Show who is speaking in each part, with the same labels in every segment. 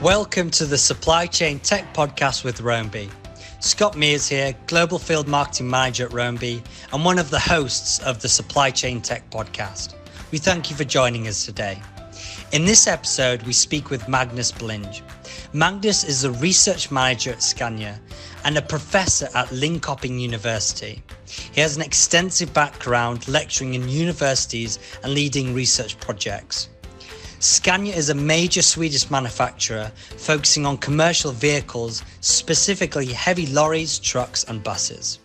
Speaker 1: Welcome to the Supply Chain Tech Podcast with Roamby. Scott Mears here, Global Field Marketing Manager at Roamby and one of the hosts of the Supply Chain Tech Podcast. We thank you for joining us today. In this episode, we speak with Magnus Blinge. Magnus is a research manager at Scania and a professor at Linköping University. He has an extensive background lecturing in universities and leading research projects. Scania is a major Swedish manufacturer focusing on commercial vehicles, specifically heavy lorries, trucks and buses.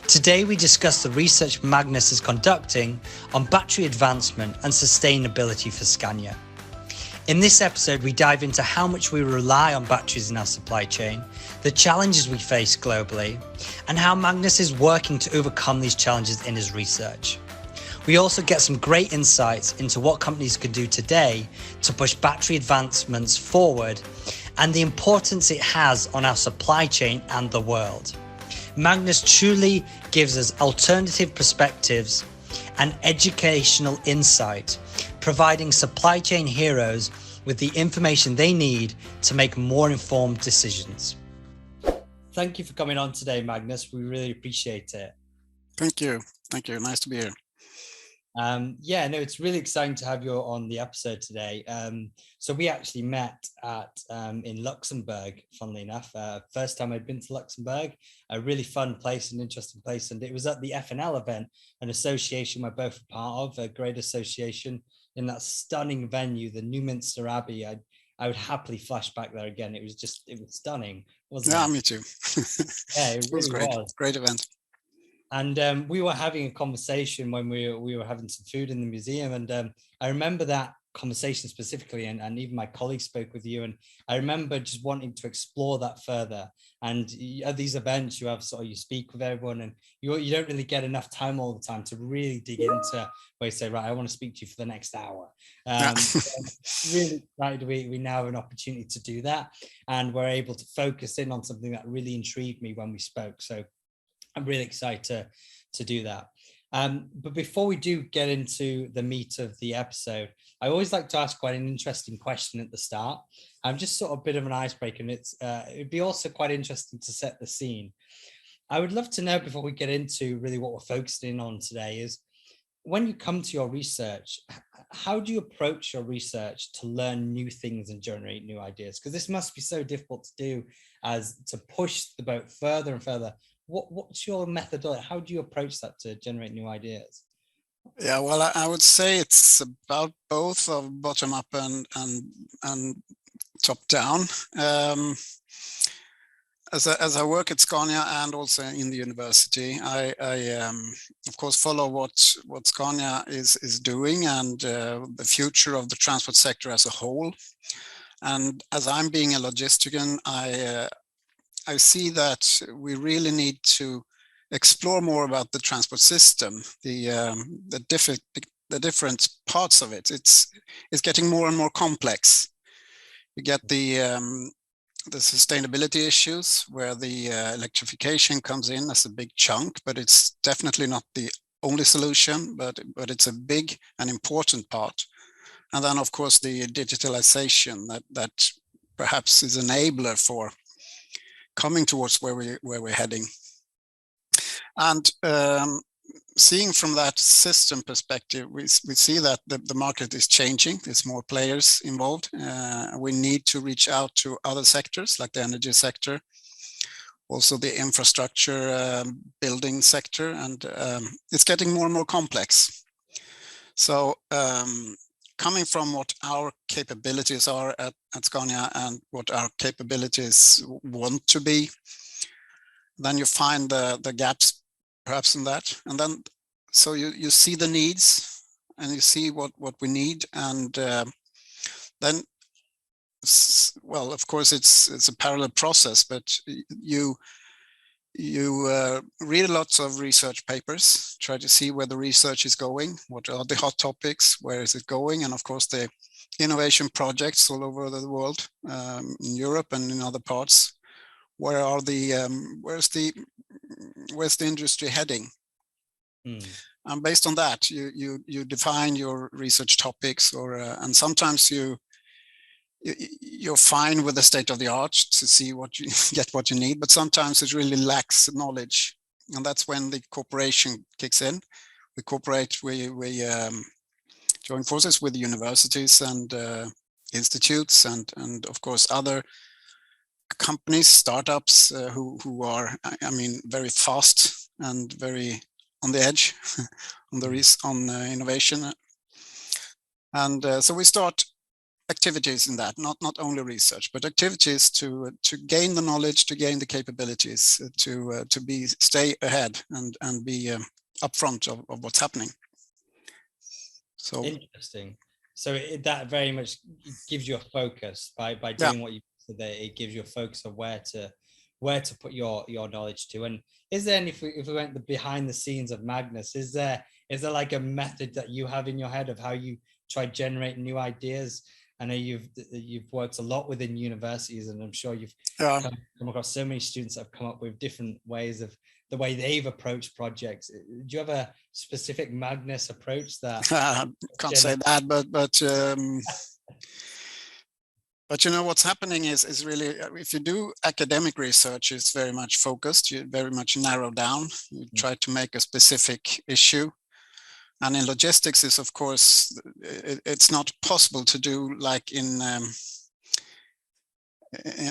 Speaker 1: Today we discuss the research Magnus is conducting on battery advancement and sustainability for Scania. In this episode, we dive into how much we rely on batteries in our supply chain, the challenges we face globally, and how Magnus is working to overcome these challenges in his research. We also get some great insights into what companies can do today to push battery advancements forward and the importance it has on our supply chain and the world. Magnus truly gives us alternative perspectives and educational insight, providing supply chain heroes with the information they need to make more informed decisions. Thank you for coming on today, Magnus. We really appreciate it.
Speaker 2: Thank you. Nice to be here.
Speaker 1: It's really exciting to have you on the episode today. So we actually met in Luxembourg, funnily enough. First time I'd been to Luxembourg, a really fun place, an interesting place. And it was at the FNL event, an association we're both a part of, a great association in that stunning venue, the Newminster Abbey. I would happily flash back there again. It was stunning, wasn't it?
Speaker 2: Yeah, me too.
Speaker 1: Yeah, it really
Speaker 2: great.
Speaker 1: was.
Speaker 2: Great event.
Speaker 1: And we were having a conversation when we were having some food in the museum. And I remember that conversation specifically, and even my colleagues spoke with you. And I remember just wanting to explore that further. And at these events, you speak with everyone, and you don't really get enough time all the time to really dig into where you say, right, I want to speak to you for the next hour. Really excited we now have an opportunity to do that. And we're able to focus in on something that really intrigued me when we spoke. So I'm really excited to do that. But before we do get into the meat of the episode, I always like to ask quite an interesting question at the start. I'm just sort of a bit of an icebreaker, and it'd be also quite interesting to set the scene. I would love to know, before we get into really what we're focusing on today, is when you come to your research, how do you approach your research to learn new things and generate new ideas? Because this must be so difficult to do, as to push the boat further and further. What's your methodology? How do you approach that to generate new ideas?
Speaker 2: Yeah, well, I would say it's about both of bottom up and top down. As I work at Scania and also in the university, I of course follow what Scania is doing and the future of the transport sector as a whole. And as I'm being a logistician, I see that we really need to explore more about the transport system, the different parts of it. It's getting more and more complex. You get the sustainability issues, where the electrification comes in as a big chunk, but it's definitely not the only solution, but it's a big and important part. And then of course the digitalization that perhaps is an enabler for coming towards where we're heading. And seeing from that system perspective, we see that the market is changing. There's more players involved. We need to reach out to other sectors like the energy sector, also the infrastructure building sector, and it's getting more and more complex. So coming from what our capabilities are at Scania and what our capabilities want to be, then you find the gaps perhaps in that. And then so you see the needs and you see what we need. And then, well, of course, it's a parallel process, but you read lots of research papers, try to see where the research is going, what are the hot topics, where is it going, and of course the innovation projects all over the world, in Europe and in other parts. Where's the industry heading? And based on that, you define your research topics, or and sometimes you you're fine with the state of the art to see what you get what you need, but sometimes it really lacks knowledge, and that's when the cooperation kicks in. We cooperate, we join forces with universities and institutes and of course other companies, startups who are, I mean, very fast and very on the edge on innovation, and so we start activities in that, not only research, but activities to gain the knowledge, to gain the capabilities, to stay ahead and be upfront of what's happening. So
Speaker 1: interesting. So that very much gives you a focus by doing what you said there. It gives you a focus of where to put your knowledge to. And is there any, if we went behind the scenes of Magnus, is there like a method that you have in your head of how you try to generate new ideas? I know you've worked a lot within universities, and I'm sure you've come across so many students that have come up with different ways of the way they've approached projects. Do you have a specific Magnus approach that?
Speaker 2: Can't say that, but you know what's happening is really, if you do academic research, it's very much focused. You very much narrow down. You try to make a specific issue. And in logistics is, of course, it's not possible to do like in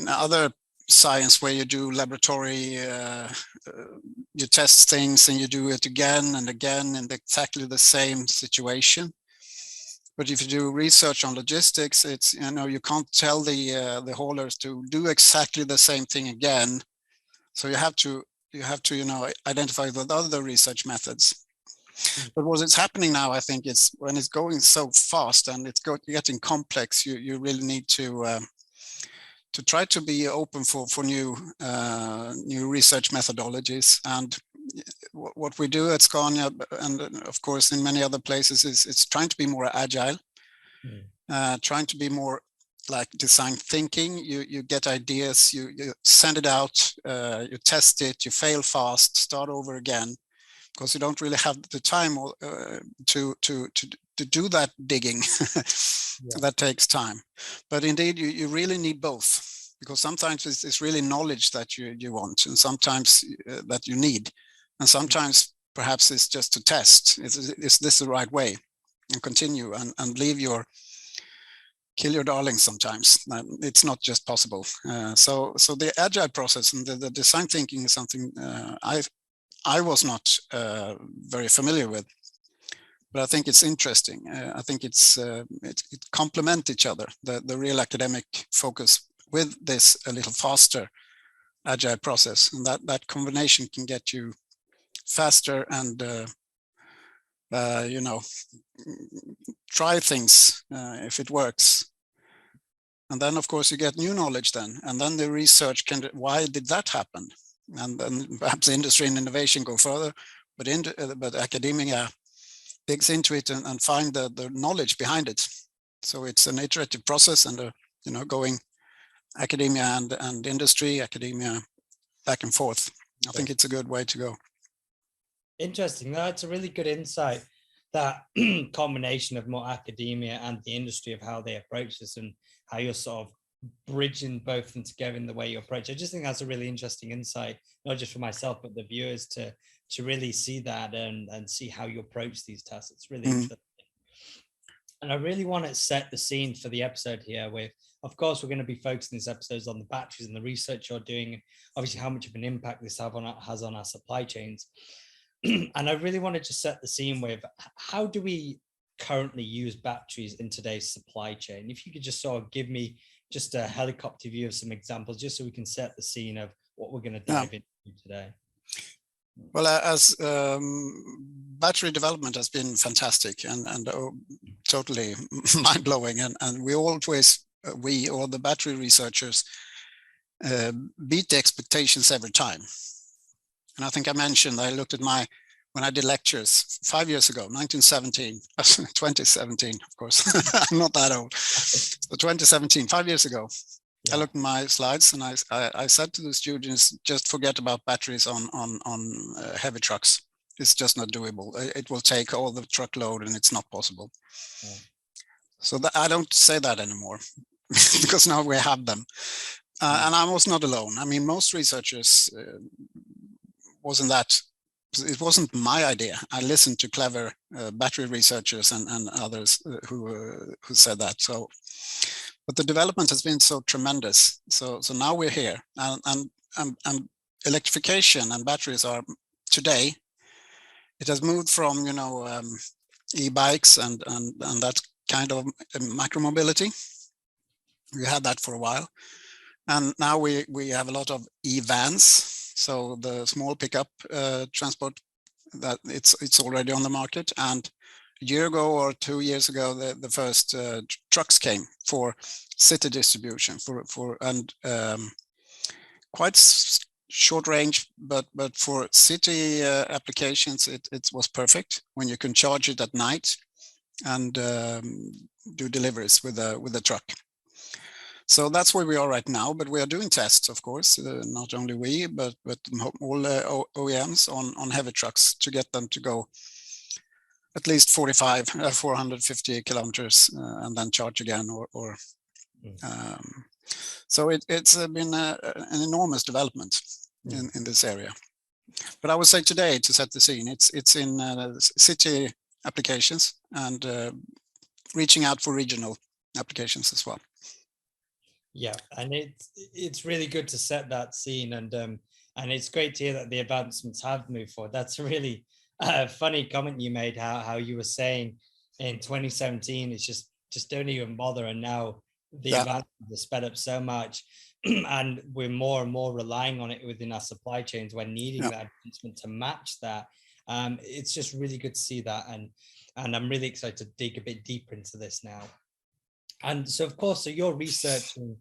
Speaker 2: other science where you do laboratory, you test things and you do it again and again in exactly the same situation. But if you do research on logistics, it's, you know, you can't tell the haulers to do exactly the same thing again. So you have to, you know, identify the other research methods. But what is happening now, I think, is when it's going so fast and it's getting complex, you really need to try to be open for new research methodologies. And what we do at Scania, and of course in many other places, is it's trying to be more agile, trying to be more like design thinking. You get ideas, you send it out, you test it, you fail fast, start over again, because you don't really have the time to do that digging. That takes time. But indeed, you really need both, because sometimes it's really knowledge that you want, and sometimes that you need, and sometimes perhaps it's just to test. Is this the right way? And continue and kill your darlings sometimes. It's not just possible. So the agile process and the design thinking is something I was not very familiar with, but I think it's interesting. I think it complements each other, the real academic focus with this a little faster agile process, and that combination can get you faster and you know, try things if it works. And then of course you get new knowledge then, and then the research can, why did that happen? And then perhaps industry and innovation go further, but academia digs into it and find the knowledge behind it. So it's an iterative process, and you know, going academia and industry, academia back and forth. I think it's a good way to go.
Speaker 1: Interesting. That's a really good insight, that combination of more academia and the industry, of how they approach this and how you're sort of bridging both of them together in the way you approach. I just think that's a really interesting insight, not just for myself, but the viewers to really see that and see how you approach these tasks. It's really interesting. And I really want to set the scene for the episode here with, of course, we're going to be focusing these episodes on the batteries and the research you're doing, and obviously how much of an impact this has on our supply chains. And I really wanted to set the scene with, how do we currently use batteries in today's supply chain? If you could just sort of give me just a helicopter view of some examples, just so we can set the scene of what we're going to dive into today.
Speaker 2: Well, as battery development has been fantastic and totally mind-blowing, and we always, we or the battery researchers beat the expectations every time. And I think I mentioned, I looked at when I did lectures 5 years ago, 2017, of course, I'm not that old. So 2017, 5 years ago, I looked at my slides and I said to the students, just forget about batteries on heavy trucks. It's just not doable. It will take all the truckload and it's not possible. So I don't say that anymore. because now we have them. And I was not alone. I mean, most researchers it wasn't my idea. I listened to clever battery researchers and others who said that. So, but the development has been so tremendous. So now we're here, and electrification and batteries are today. It has moved from e-bikes and that kind of micromobility. We had that for a while, and now we have a lot of e-vans. So the small pickup transport, that it's already on the market. And a year ago or 2 years ago, the first trucks came for city distribution and quite short range, but for city applications, it was perfect when you can charge it at night and do deliveries with a truck. So that's where we are right now, but we are doing tests, of course, not only we, but all OEMs on heavy trucks to get them to go at least 450 kilometers and then charge again, so it's been an enormous development in this area. But I would say today, to set the scene, it's in city applications and reaching out for regional applications as well.
Speaker 1: Yeah, and it's really good to set that scene, and it's great to hear that the advancements have moved forward. That's a really funny comment you made, how you were saying in 2017 it's just don't even bother, and now the advancements are sped up so much, and we're more and more relying on it within our supply chains when needing that advancement to match that. It's just really good to see that, and I'm really excited to dig a bit deeper into this now. And so, of course, so you're researching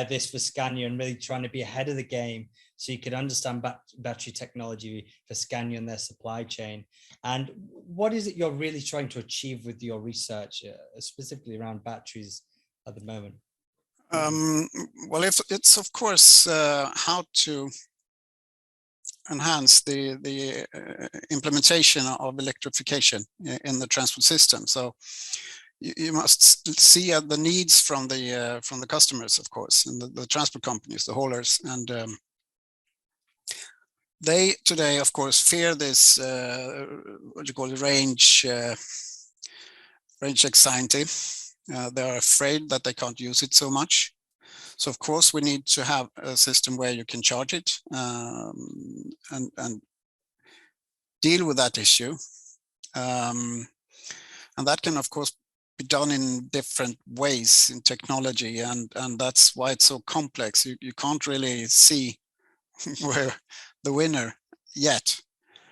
Speaker 1: this for Scania and really trying to be ahead of the game so you could understand battery technology for Scania and their supply chain. And what is it you're really trying to achieve with your research, specifically around batteries at the moment?
Speaker 2: Well, it's of course how to enhance the implementation of electrification in the transport system. So you must see the needs from the customers, of course, and the transport companies, the haulers, and they today, of course, fear this what you call it, range anxiety. They are afraid that they can't use it so much. So of course we need to have a system where you can charge it and deal with that issue, and that can of course be done in different ways in technology, and that's why it's so complex. You can't really see where the winner yet.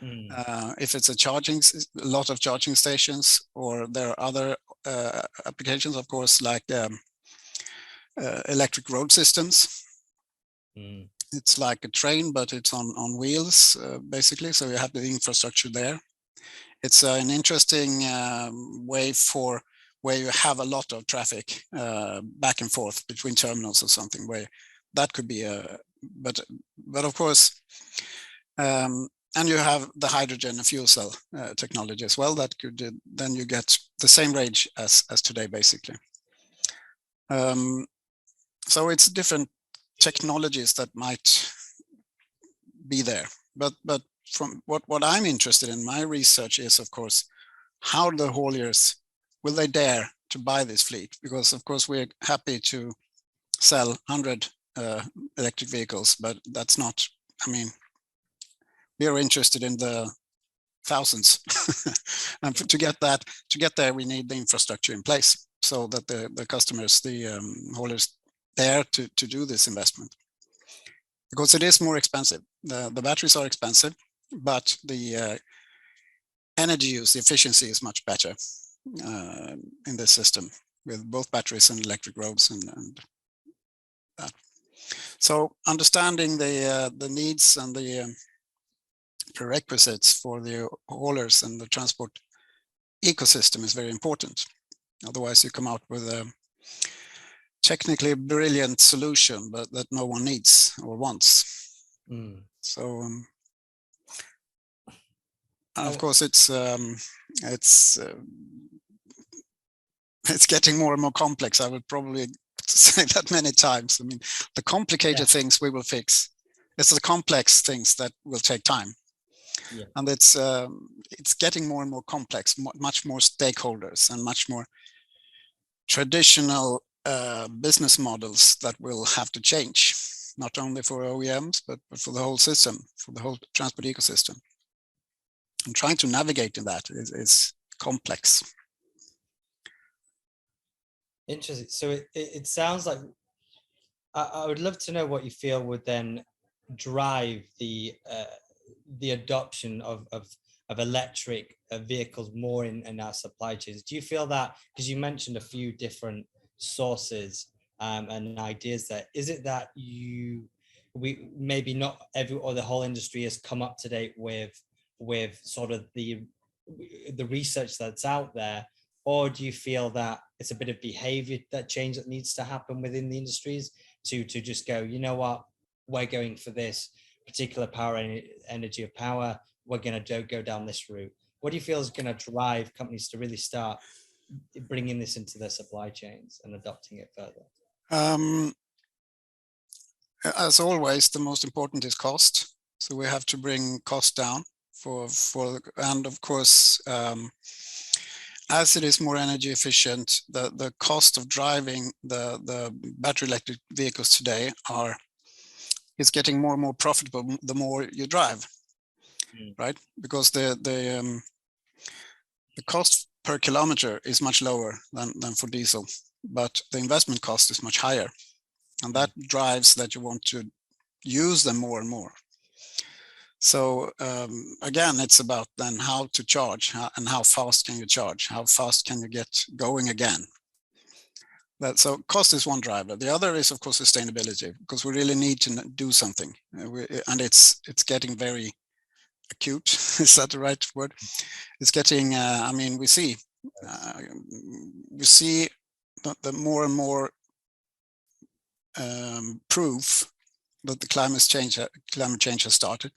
Speaker 2: If it's a lot of charging stations, or there are other applications, of course, like electric road systems. It's like a train, but it's on wheels, basically. So you have the infrastructure there. It's an interesting way for where you have a lot of traffic back and forth between terminals or something, where that could be but of course, and you have the hydrogen and fuel cell technology as well. That could then you get the same range as today, basically. So it's different technologies that might be there, but from what I'm interested in, my research is, of course, how the hauliers will they dare to buy this fleet? Because of course we're happy to sell 100 electric vehicles, but that's not, I mean, we are interested in the thousands. And to get there, we need the infrastructure in place so that the customers, the haulers, dare to do this investment. Because it is more expensive. The batteries are expensive, but the energy use, the efficiency is much better in this system with both batteries and electric roads and that. So understanding the needs and the prerequisites for the haulers and the transport ecosystem is very important. Otherwise you come out with a technically brilliant solution, but that no one needs or wants. So and of course it's getting more and more complex. I would probably to say that many times. I mean, the complicated things we will fix. It's the complex things that will take time.
Speaker 1: Yeah.
Speaker 2: And it's getting more and more complex, much more stakeholders and much more traditional business models that will have to change, not only for OEMs, but for the whole system, for the whole transport ecosystem. And trying to navigate in that is complex.
Speaker 1: Interesting. So it sounds like I would love to know what you feel would then drive the adoption of electric vehicles more in our supply chains. Do you feel that, because you mentioned a few different sources and ideas there, is it that we maybe not every or the whole industry has come up to date with sort of the research that's out there, or do you feel that it's a bit of behavior that change that needs to happen within the industries to just go, you know what, we're going for this particular energy of power, we're going to go down this route? What do you feel is going to drive companies to really start bringing this into their supply chains and adopting it further?
Speaker 2: As always, the most important is cost. So we have to bring cost down and of course, as it is more energy efficient, the cost of driving the battery electric vehicles today is getting more and more profitable the more you drive, right? Because the cost per kilometer is much lower than for diesel, but the investment cost is much higher, and that drives that you want to use them more and more. So again, it's about then how to charge and how fast can you charge, how fast can you get going again. So cost is one driver. The other is, of course, sustainability, because we really need to do something, and it's getting very acute. Is that the right word? It's getting. I mean, we see the more and more proof that the climate change has started,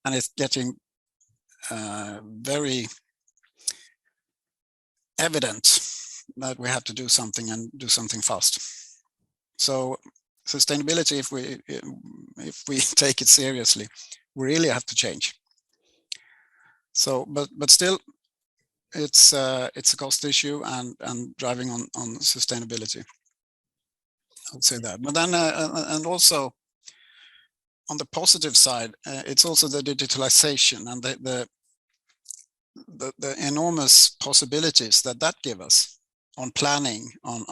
Speaker 2: and it's getting very evident that we have to do something and do something fast. So sustainability, if we take it seriously, we really have to change. So, but still, it's a cost issue and driving on sustainability. I would say that. But then and also on the positive side, it's also the digitalization and the enormous possibilities that give us on planning, on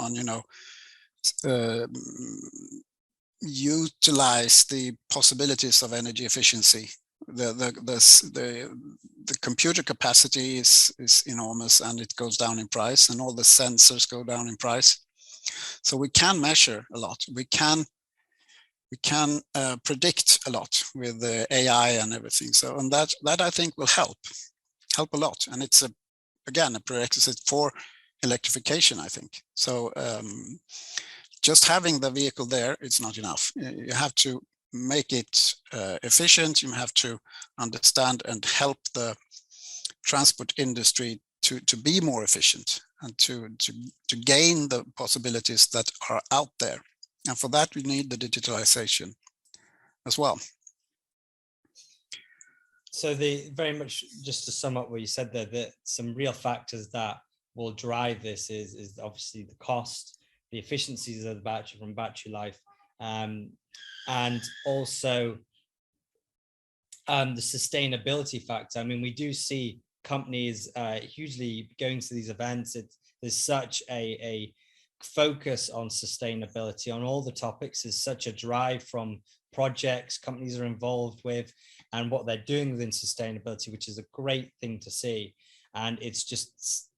Speaker 2: utilize the possibilities of energy efficiency. The computer capacity is enormous, and it goes down in price, and all the sensors go down in price. So we can measure a lot. We can predict a lot with the AI and everything. So, and that I think will help a lot, and it's again a prerequisite for electrification, I think. So just having the vehicle there, it's not enough. You have to make it efficient. You have to understand and help the transport industry to be more efficient and to gain the possibilities that are out there. And for that, we need the digitalization as well.
Speaker 1: So very much just to sum up what you said there, that some real factors that will drive this is obviously the cost, the efficiencies of the battery from battery life, and also the sustainability factor. I mean, we do see companies hugely going to these events. There's such a focus on sustainability on all the topics. There's such a drive from projects companies are involved with and what they're doing within sustainability, which is a great thing to see. And it's just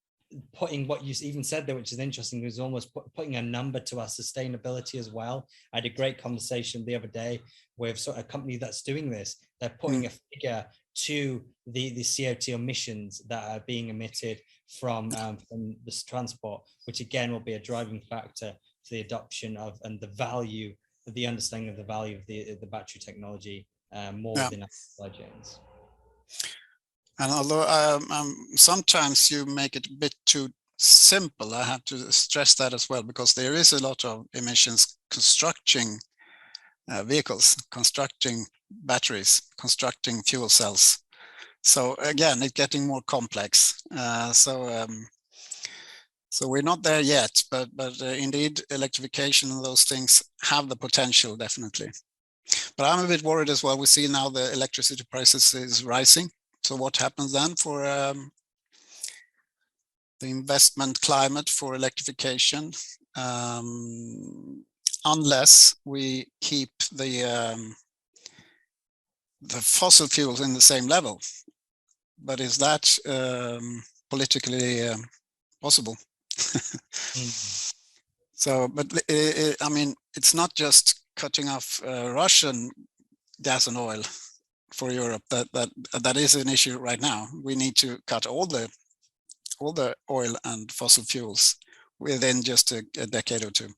Speaker 1: putting what you even said there, which is interesting, is almost putting a number to our sustainability as well. I had a great conversation the other day with a company that's doing this. They're putting a figure to the CO2 emissions that are being emitted from this transport, which again will be a driving factor to the adoption of and the value, the understanding of the value of the battery technology more within our supply chains.
Speaker 2: And although sometimes you make it a bit too simple. I have to stress that as well, because there is a lot of emissions constructing vehicles, constructing batteries, constructing fuel cells. So again, it's getting more complex. So we're not there yet, but indeed, electrification and those things have the potential, definitely. But I'm a bit worried as well. We see now the electricity prices is rising. So what happens then for the investment climate for electrification? Unless we keep the fossil fuels in the same level. But is that politically possible? So, but I mean, it's not just cutting off Russian gas and oil for Europe that is an issue right now. We need to cut all the oil and fossil fuels within just a decade or two.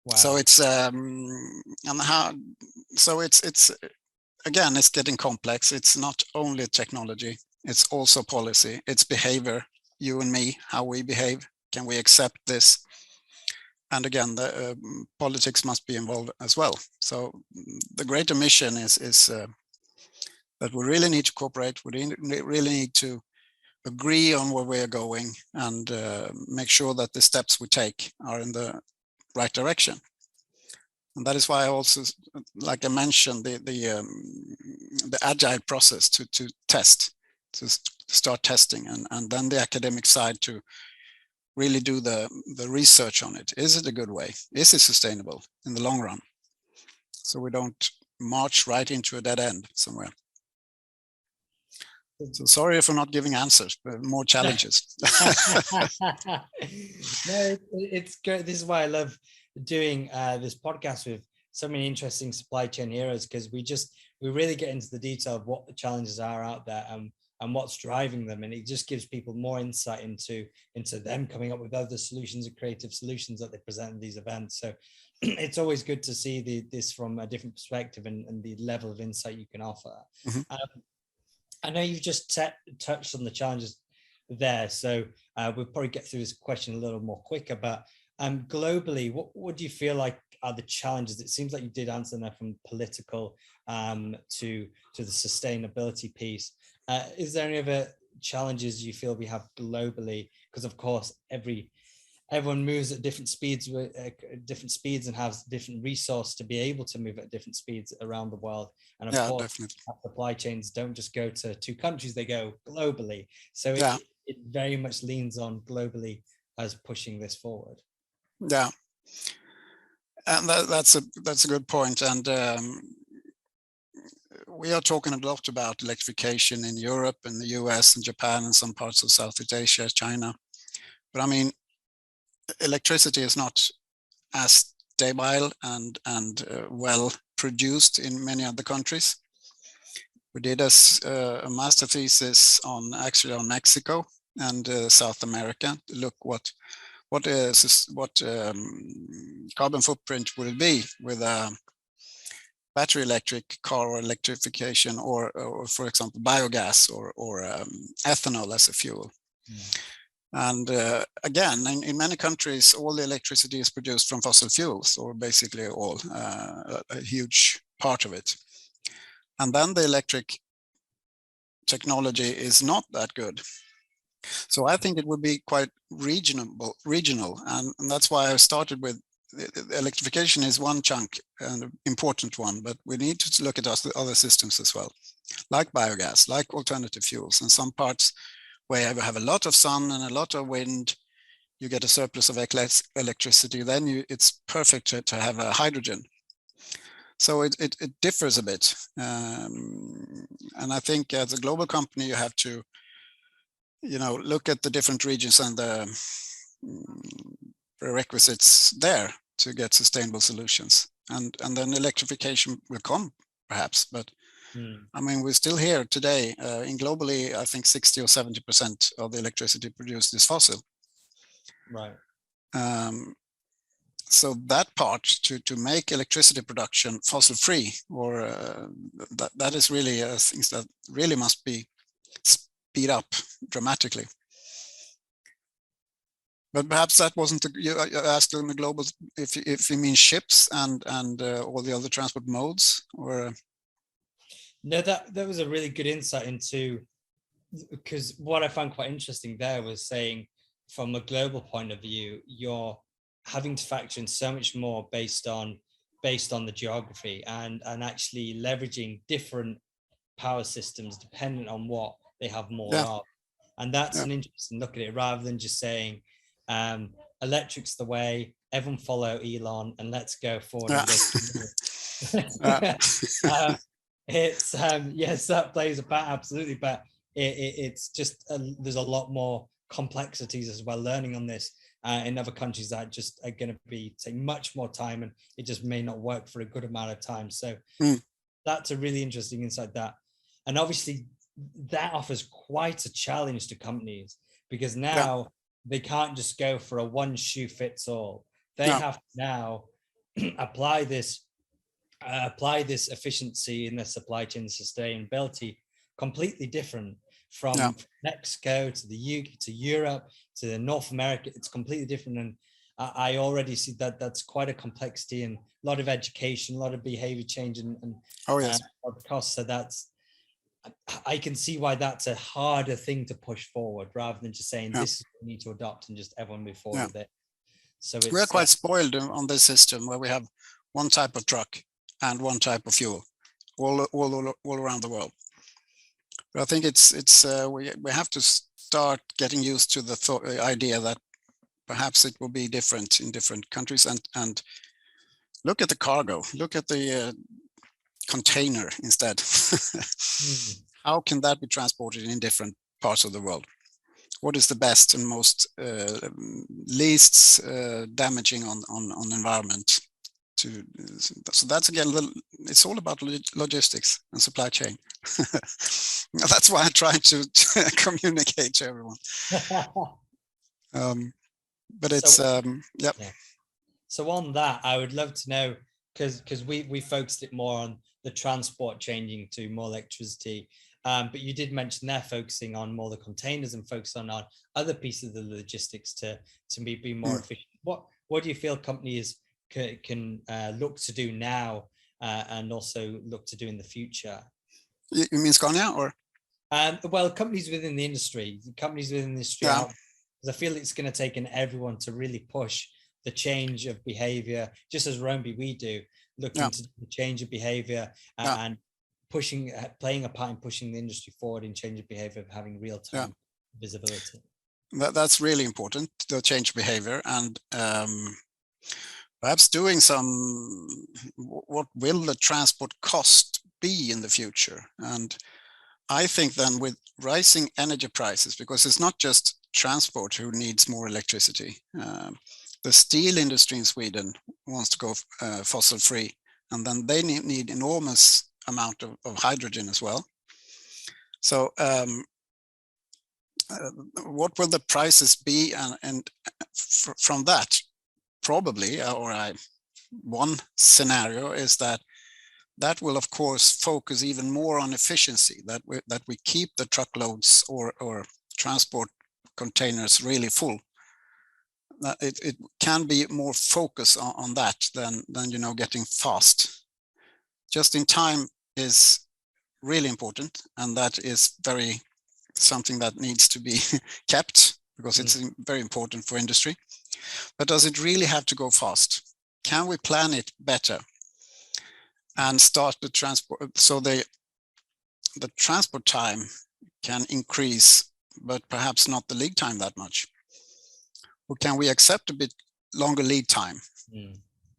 Speaker 1: Wow.
Speaker 2: So it's it's again, it's getting complex. It's not only technology, it's also policy, it's behavior, you and me, how we behave. Can we accept this? And again, the politics must be involved as well. So the greater mission is that we really need to cooperate. We really need to agree on where we are going, and make sure that the steps we take are in the right direction. And that is why I also, like I mentioned, the agile process to test, to start testing, and then the academic side to really do the research on it. Is it a good way? Is it sustainable in the long run? So we don't march right into a dead end somewhere. So sorry for not giving answers, but more challenges.
Speaker 1: No, it's great. This is why I love doing this podcast with so many interesting supply chain heroes, because we really get into the detail of what the challenges are out there and what's driving them, and it just gives people more insight into them coming up with other solutions and creative solutions that they present in these events. So it's always good to see this from a different perspective and the level of insight you can offer. Mm-hmm. I know you've just touched on the challenges there, so we'll probably get through this question a little more quicker, but globally, what do you feel like are the challenges? It seems like you did answer that from political to the sustainability piece. Is there any other challenges you feel we have globally? Because of course, everyone moves at different speeds and has different resource to be able to move at different speeds around the world. And of course, definitely, supply chains don't just go to two countries, they go globally. So it very much leans on globally as pushing this forward.
Speaker 2: Yeah, and that's a good point. And we are talking a lot about electrification in Europe and the US and Japan and some parts of Southeast Asia, China. But I mean, electricity is not as stable and well produced in many other countries. We did a master thesis on Mexico and South America to look what carbon footprint would it be with a battery electric car or electrification, or for example biogas or ethanol as a fuel. And again, in many countries, all the electricity is produced from fossil fuels, or basically all, a huge part of it. And then the electric technology is not that good. So I think it would be quite regional, and that's why I started with electrification is one chunk, an important one, but we need to look at other systems as well, like biogas, like alternative fuels. In some parts where you have a lot of sun and a lot of wind, you get a surplus of electricity, then it's perfect to have a hydrogen. So it differs a bit. And I think as a global company, you have to, look at the different regions and the prerequisites there to get sustainable solutions. And then electrification will come, perhaps, but I mean, we're still here today. In globally, I think 60 or 70% of the electricity produced is fossil.
Speaker 1: Right.
Speaker 2: So that part to make electricity production fossil free, or that is really things that really must be speed up dramatically. But perhaps that wasn't you asked on the global, if you mean ships and all the other transport modes, or
Speaker 1: No, that was a really good insight into, because what I found quite interesting there was saying from a global point of view, you're having to factor in so much more based on the geography and actually leveraging different power systems dependent on what they have more of. And that's an interesting look at it, rather than just saying electric's the way, everyone follow Elon and let's go forward. It's yes, that plays a part, absolutely, but it's just there's a lot more complexities as well learning on this in other countries that just are going to be take much more time, and it just may not work for a good amount of time. So that's a really interesting insight. That, and obviously that offers quite a challenge to companies, because now they can't just go for a one shoe fits all. They have to now apply this efficiency in their supply chain sustainability completely different from Mexico to the UK to Europe to North America. It's completely different, and I already see that that's quite a complexity and a lot of education, a lot of behavior change, and costs. So I can see why that's a harder thing to push forward, rather than just saying this is what we need to adopt and just everyone move forward with it. So
Speaker 2: we're quite spoiled on this system where we have one type of truck and one type of fuel all around the world. But I think we have to start getting used to the idea that perhaps it will be different in different countries, and look at the cargo, look at the container instead. How can that be transported in different parts of the world? What is the best and most least damaging on the environment? So that's again it's all about logistics and supply chain. That's why I try to communicate to everyone. But it's
Speaker 1: So on that, I would love to know, because we focused it more on the transport changing to more electricity, but you did mention they're focusing on more the containers and focus on other pieces of the logistics to be more efficient. What do you feel companies can look to do now and also look to do in the future?
Speaker 2: You mean Scania, or?
Speaker 1: Well, companies within the industry. Because I feel it's going to take everyone to really push the change of behavior, just as Romby we do, looking to the change of behavior and playing a part in pushing the industry forward in change of behavior, of having real-time visibility.
Speaker 2: That's really important, the change behavior, and perhaps doing what will the transport cost be in the future. And I think then with rising energy prices, because it's not just transport who needs more electricity. The steel industry in Sweden wants to go fossil free, and then they need enormous amount of hydrogen as well. So what will the prices be? And from that, probably, one scenario is that will of course focus even more on efficiency, that we keep the truckloads or transport containers really full. That it can be more focus on that than getting fast. Just in time is really important, and that is something that needs to be kept, because it's very important for industry. But does it really have to go fast? Can we plan it better and start the transport so the transport time can increase, but perhaps not the lead time that much? Or can we accept a bit longer lead time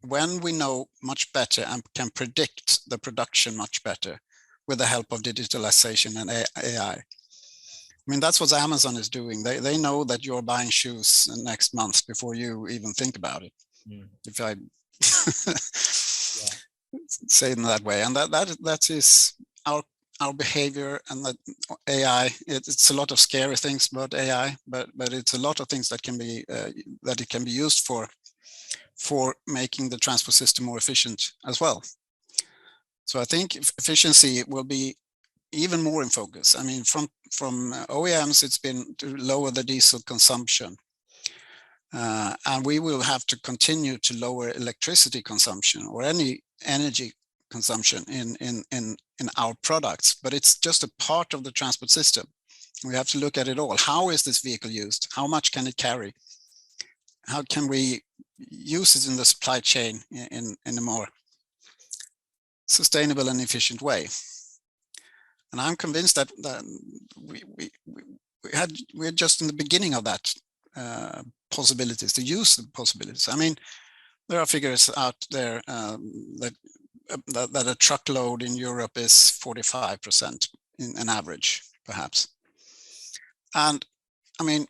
Speaker 2: when we know much better and can predict the production much better with the help of digitalization and AI? I mean, that's what Amazon is doing. They know that you're buying shoes next month before you even think about it. If I say it in that way, and that is our behavior, and that AI. It's a lot of scary things about AI, but it's a lot of things that can be that it can be used for making the transport system more efficient as well. So I think efficiency will be even more in focus. I mean, from OEMs, it's been to lower the diesel consumption. And we will have to continue to lower electricity consumption or any energy consumption in our products, but it's just a part of the transport system. We have to look at it all. How is this vehicle used? How much can it carry? How can we use it in the supply chain in a more sustainable and efficient way? And I'm convinced that we're just in the beginning of that possibilities, to use the possibilities. I mean, there are figures out there that a truckload in Europe is 45% in an average, perhaps. And I mean,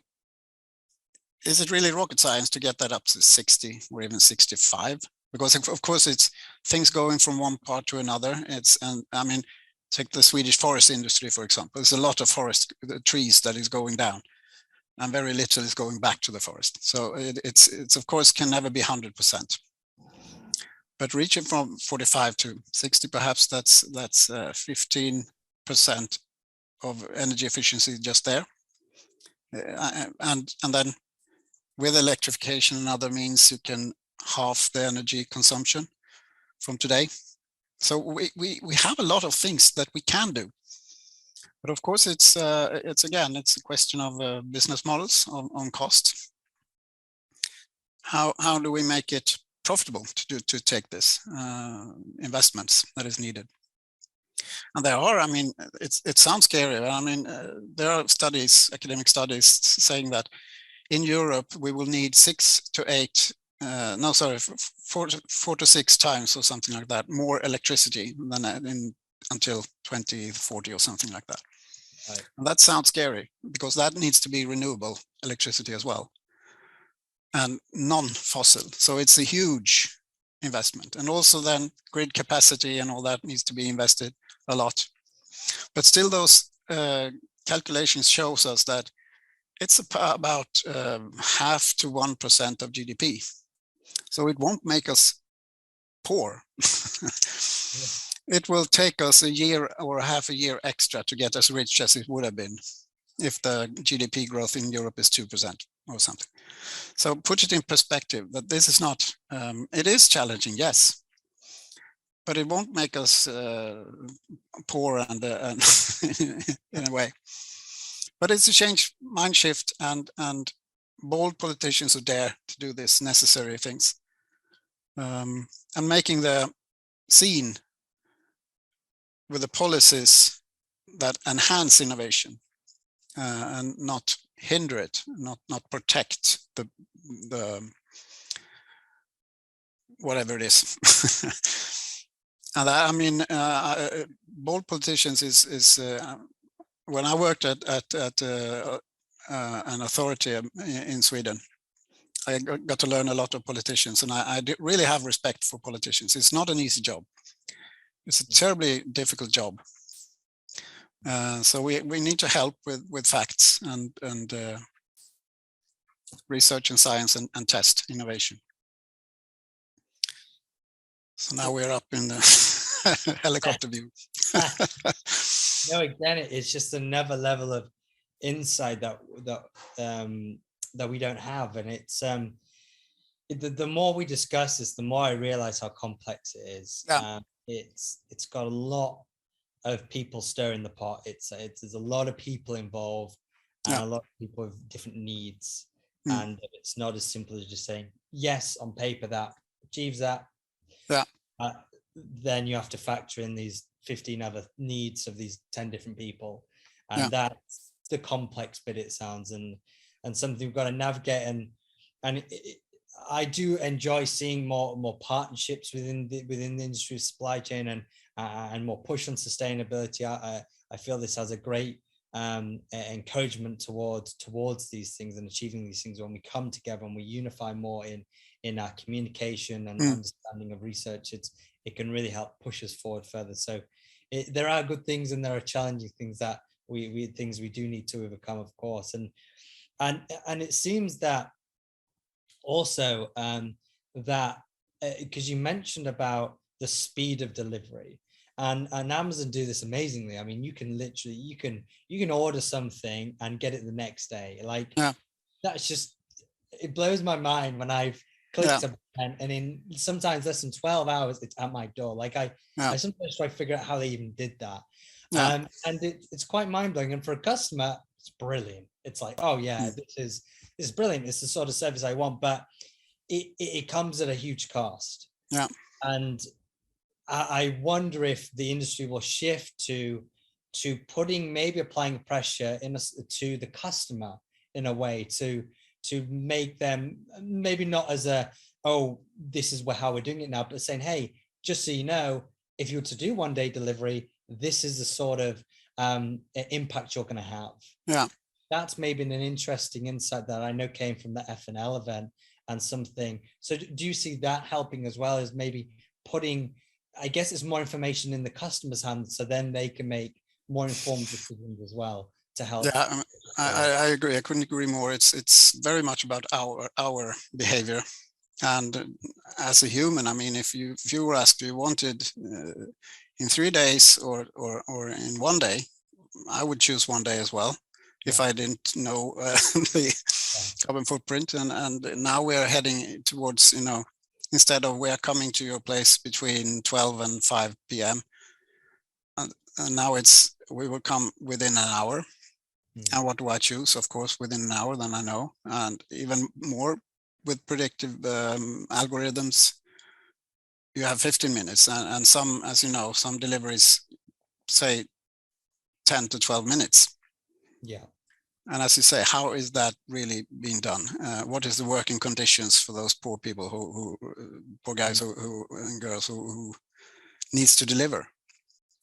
Speaker 2: is it really rocket science to get that up to 60 or even 65? Because of course it's things going from one part to another. And I mean, take the Swedish forest industry, for example. There's a lot of forest trees that is going down, and very little is going back to the forest. So it's of course can never be 100%. But reaching from 45 to 60, perhaps that's 15% of energy efficiency just there. And then with electrification and other means, you can halve the energy consumption from today. So we have a lot of things that we can do. But of course, it's again, it's a question of business models on cost. How do we make it profitable to take this investments that is needed? And there are, I mean, it sounds scary. I mean, there are studies, academic studies, saying that in Europe we will need 4 to 6 times or something like that more electricity than until 2040 or something like that. Right. And that sounds scary because that needs to be renewable electricity as well, and non-fossil. So it's a huge investment, and also then grid capacity and all that needs to be invested a lot. But still, those calculations shows us that it's about 0.5 to 1% of GDP. So it won't make us poor. It will take us a year or half a year extra to get as rich as it would have been if the GDP growth in Europe is 2% or something. So put it in perspective that this is not, it is challenging, yes, but it won't make us poor and in a way. But it's a change, mind shift, and bold politicians who dare to do this necessary things, and making the scene with the policies that enhance innovation and not hinder it, not protect the whatever it is. And I mean, bold politicians is when I worked at an authority in Sweden, I got to learn a lot of politicians, and I really have respect for politicians. It's not an easy job. It's a terribly difficult job. So we need to help with facts and research and science and test innovation. So now we're up in the helicopter view.
Speaker 1: No, again, it's just another level of insight that we don't have, and it's the more we discuss this, the more I realize how complex it is. Yeah. It's got a lot of people stirring the pot. There's a lot of people involved, and a lot of people with different needs, and it's not as simple as just saying yes on paper that achieves that.
Speaker 2: Yeah.
Speaker 1: Then you have to factor in these 15 other needs of these 10 different people, and that's the complex bit, it sounds, and something we've got to navigate. And I do enjoy seeing more partnerships within the industry supply chain and more push on sustainability. I feel this has a great encouragement towards these things and achieving these things when we come together and we unify more in our communication and understanding of research. It can really help push us forward further. So there are good things and there are challenging things that we do need to overcome, of course. And it seems that also that because you mentioned about the speed of delivery, And Amazon do this amazingly. I mean, you can literally you can order something and get it the next day. Like
Speaker 2: Yeah.
Speaker 1: that's just, it blows my mind when I've
Speaker 2: Yeah.
Speaker 1: clicked a button and in sometimes less than 12 hours it's at my door. Like I sometimes try to figure out how they even did that.
Speaker 2: Yeah.
Speaker 1: And it's quite mind-blowing. And for a customer, it's brilliant. It's like, oh yeah, this is brilliant. It's the sort of service I want, but it comes at a huge cost.
Speaker 2: Yeah.
Speaker 1: And I wonder if the industry will shift to putting, maybe applying pressure to the customer in a way to make them, maybe not as a, oh, this is how we're doing it now, but saying, hey, just so you know, if you were to do 1 day delivery, this is the sort of impact you're going to have.
Speaker 2: Yeah.
Speaker 1: That's maybe an interesting insight that I know came from the F&L event and something. So do you see that helping as well, as maybe putting, I guess it's more information in the customer's hands, so then they can make more informed decisions as well to help.
Speaker 2: Yeah, I agree. I couldn't agree more. It's very much about our behavior. And as a human, I mean, if you were asked, you wanted in 3 days or in 1 day, I would choose 1 day as well, if I didn't know the carbon footprint. And now we're heading towards, instead of we're coming to your place between 12 and 5 p.m. And now we will come within an hour. And what do I choose? Of course, within an hour, then I know. And even more with predictive algorithms, you have 15 minutes. And some, as you know, some deliveries say 10 to 12 minutes.
Speaker 1: Yeah.
Speaker 2: And as you say, how is that really being done? What is the working conditions for those poor people who poor guys who and girls who needs to deliver?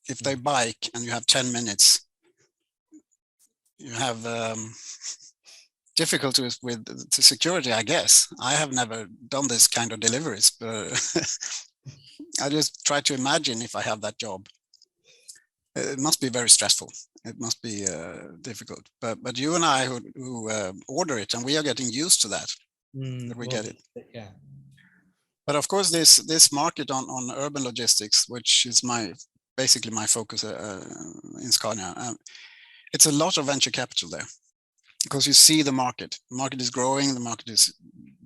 Speaker 2: If they bike and you have 10 minutes, you have difficulties with the security, I guess. I have never done this kind of deliveries, but I just try to imagine if I have that job. It must be very stressful. It must be difficult. But you and I who order it, and we are getting used to that, that we get it.
Speaker 1: Yeah.
Speaker 2: But of course, this market on urban logistics, which is basically my focus in Scania, it's a lot of venture capital there, because you see the market. The market is growing. The market is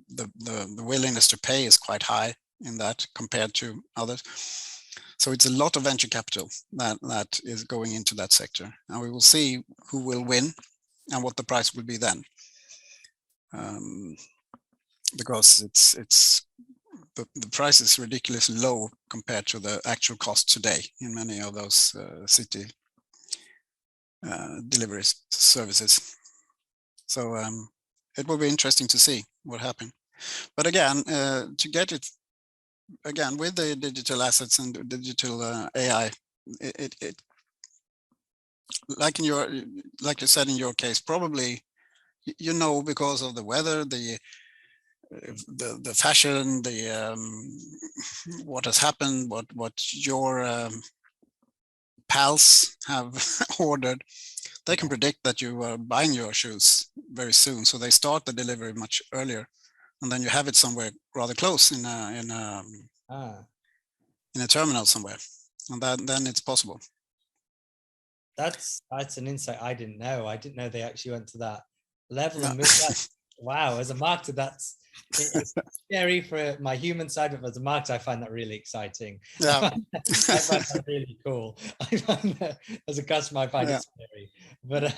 Speaker 2: the willingness to pay is quite high in that compared to others. So it's a lot of venture capital that is going into that sector, and we will see who will win and what the price will be then, because the price is ridiculously low compared to the actual cost today in many of those city delivery services. So it will be interesting to see what happens. But again, to get it again with the digital assets and digital AI, it like you said in your case, probably because of the weather, the fashion, what has happened, what your pals have ordered, they can predict that you are buying your shoes very soon, so they start the delivery much earlier, and then you have it somewhere rather close in a terminal somewhere, and then it's possible.
Speaker 1: That's an insight I didn't know. I didn't know they actually went to that level. Yeah. And wow, as a marketer, it's scary for my human side, but as a marketer, I find that really exciting.
Speaker 2: Yeah.
Speaker 1: I find that really cool. I find that as a customer, I find it scary. But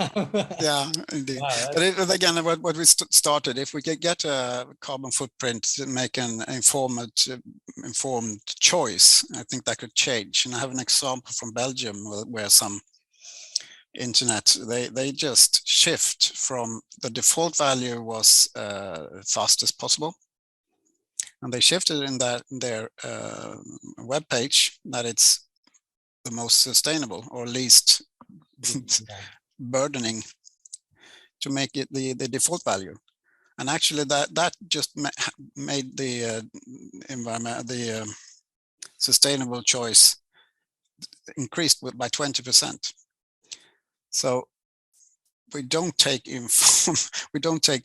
Speaker 2: yeah, indeed. Wow, but again, what we started, if we could get a carbon footprint to make an informed choice, I think that could change. And I have an example from Belgium where some internet, they just shift from the default value was fast as possible, and they shifted in their web page that it's the most sustainable or least burdening to make it the default value. And actually that just made the environment, the sustainable choice increased by 20%. So we don't take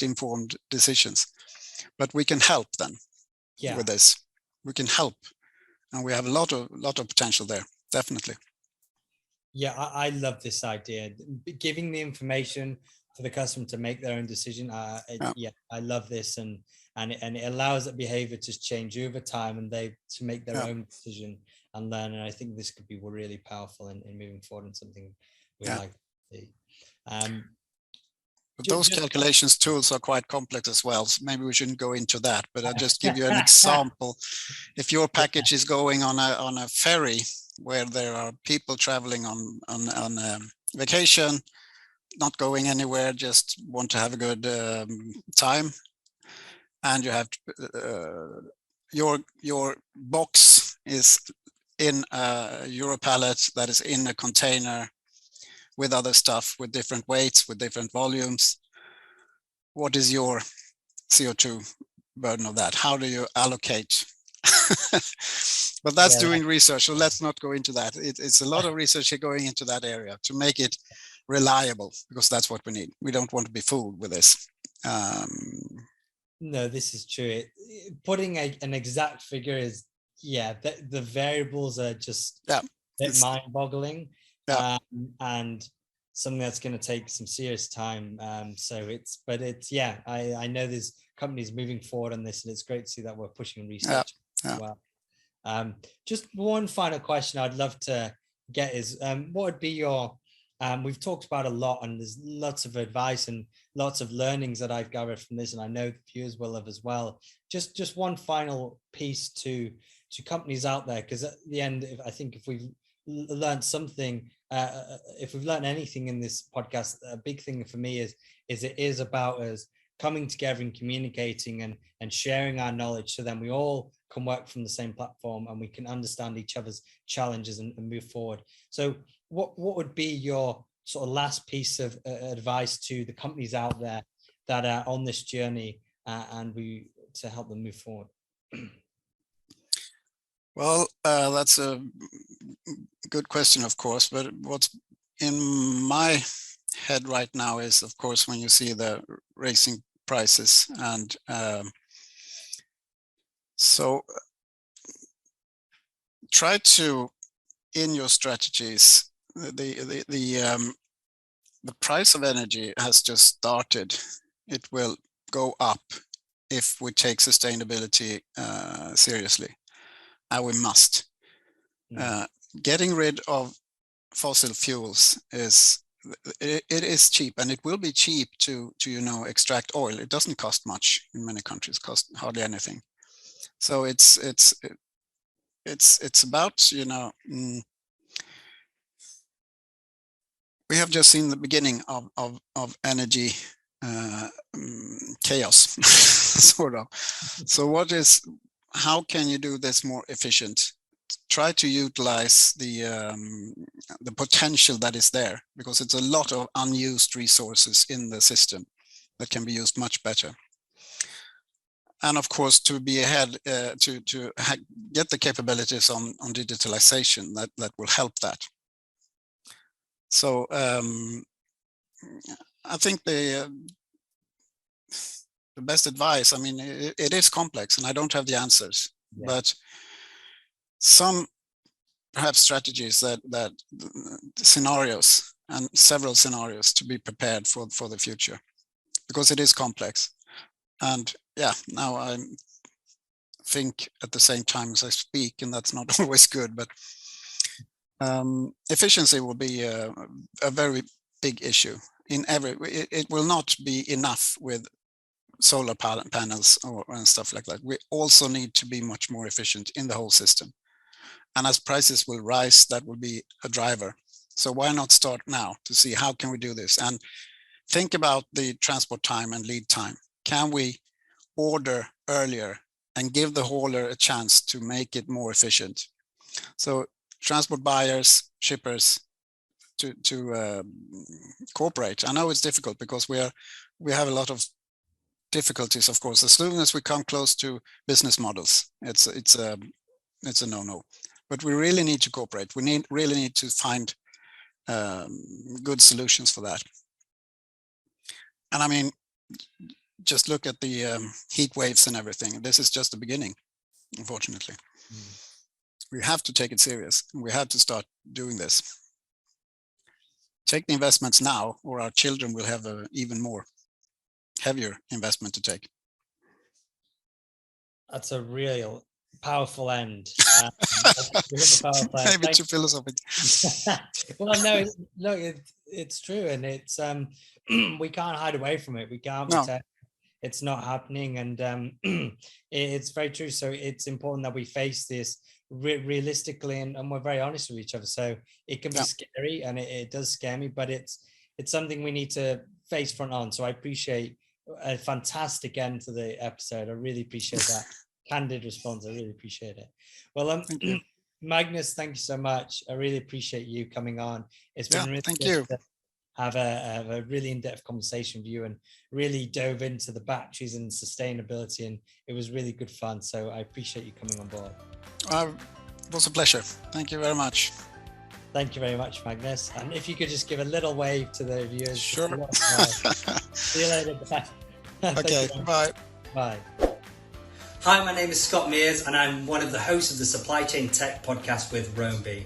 Speaker 2: informed decisions, but we can help them with this. We can help, and we have a lot of potential there. definitely.
Speaker 1: Yeah, I love this idea. Giving the information for the customer to make their own decision. I love this, and it allows that behavior to change over time, and they to make their own decision and learn. And I think this could be really powerful in moving forward, and something we like to see.
Speaker 2: But those calculations tools are quite complex as well. So maybe we shouldn't go into that, but I'll just give you an example. If your package is going on a ferry where there are people traveling on vacation, not going anywhere, just want to have a good time, and you have your box is in a Euro pallet that is in a container with other stuff, with different weights, with different volumes. What is your CO2 burden of that? How do you allocate? But that's doing research, so let's not go into that. It's a lot of research going into that area to make it reliable, because that's what we need. We don't want to be fooled with this.
Speaker 1: No, this is true. Putting an exact figure is, the variables are just mind-boggling, and something that's going to take some serious time. I know there's companies moving forward on this, and it's great to see that we're pushing research as well. Just one final question I'd love to get is, what would be your, we've talked about a lot, and there's lots of advice and lots of learnings that I've gathered from this, and I know the viewers will have as well. Just one final piece to companies out there, because at the end, I think if we've learned something, if we've learned anything in this podcast, a big thing for me is it is about us coming together and communicating and sharing our knowledge, so then we all can work from the same platform and we can understand each other's challenges and move forward. So what would be your sort of last piece of advice to the companies out there that are on this journey, and to help them move forward?
Speaker 2: Well, that's a good question, of course, but what's in my head right now is, of course, when you see the racing prices, and so try to, in your strategies, the price of energy has just started. It will go up if we take sustainability seriously, and we must. Getting rid of fossil fuels is cheap, and it will be cheap to extract oil. It doesn't cost much in many countries, cost hardly anything. So it's about, we have just seen the beginning of energy chaos, sort of. So how can you do this more efficient? Try to utilize the potential that is there, because it's a lot of unused resources in the system that can be used much better. And of course, to be ahead, to get the capabilities on digitalization that will help that. So I think the best advice, I mean, it is complex and I don't have the answers, but some perhaps strategies that scenarios, and several scenarios to be prepared for the future, because it is complex. And now I think at the same time as I speak, and that's not always good, but efficiency will be a very big issue. It will not be enough with solar panels and stuff like that. We also need to be much more efficient in the whole system. And as prices will rise, that will be a driver. So why not start now to see how can we do this? And think about the transport time and lead time. Can we order earlier and give the hauler a chance to make it more efficient? So transport buyers, shippers, to cooperate. I know it's difficult because we have a lot of difficulties, of course. As soon as we come close to business models, it's a no-no. But we really need to cooperate. We really need to find good solutions for that. And I mean, just look at the heat waves and everything. This is just the beginning, unfortunately. We have to take it serious, and we have to start doing this. Take the investments now, or our children will have an even more heavier investment to take.
Speaker 1: That's a real powerful end.
Speaker 2: Maybe too philosophical.
Speaker 1: Well, no, it's true, and it's we can't hide away from it. We can't pretend it's not happening, and it's very true. So it's important that we face this realistically, and we're very honest with each other. So it can be scary, and it does scare me, but it's something we need to face front on. So I appreciate a fantastic end to the episode. I really appreciate that candid response. I really appreciate it. Well, Magnus, thank you so much. I really appreciate you coming on. It's been really good to have a really in-depth conversation with you, and really dove into the batteries and sustainability, and it was really good fun. So I appreciate you coming on board.
Speaker 2: It was a pleasure. Thank you very much.
Speaker 1: Thank you very much, Magnus. And if you could just give a little wave to the viewers.
Speaker 2: Sure.
Speaker 1: See you later. Bye.
Speaker 2: Okay, bye.
Speaker 1: Bye. Hi, my name is Scott Mears, and I'm one of the hosts of the Supply Chain Tech podcast with Roamby.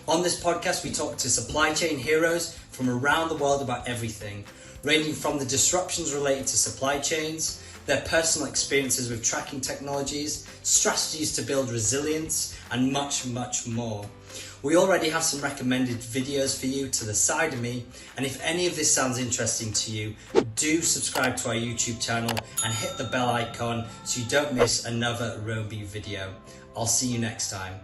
Speaker 1: On this podcast, we talk to supply chain heroes from around the world about everything, ranging from the disruptions related to supply chains, their personal experiences with tracking technologies, strategies to build resilience, and much, much more. We already have some recommended videos for you to the side of me, and if any of this sounds interesting to you, do subscribe to our YouTube channel and hit the bell icon so you don't miss another Roamby video. I'll see you next time.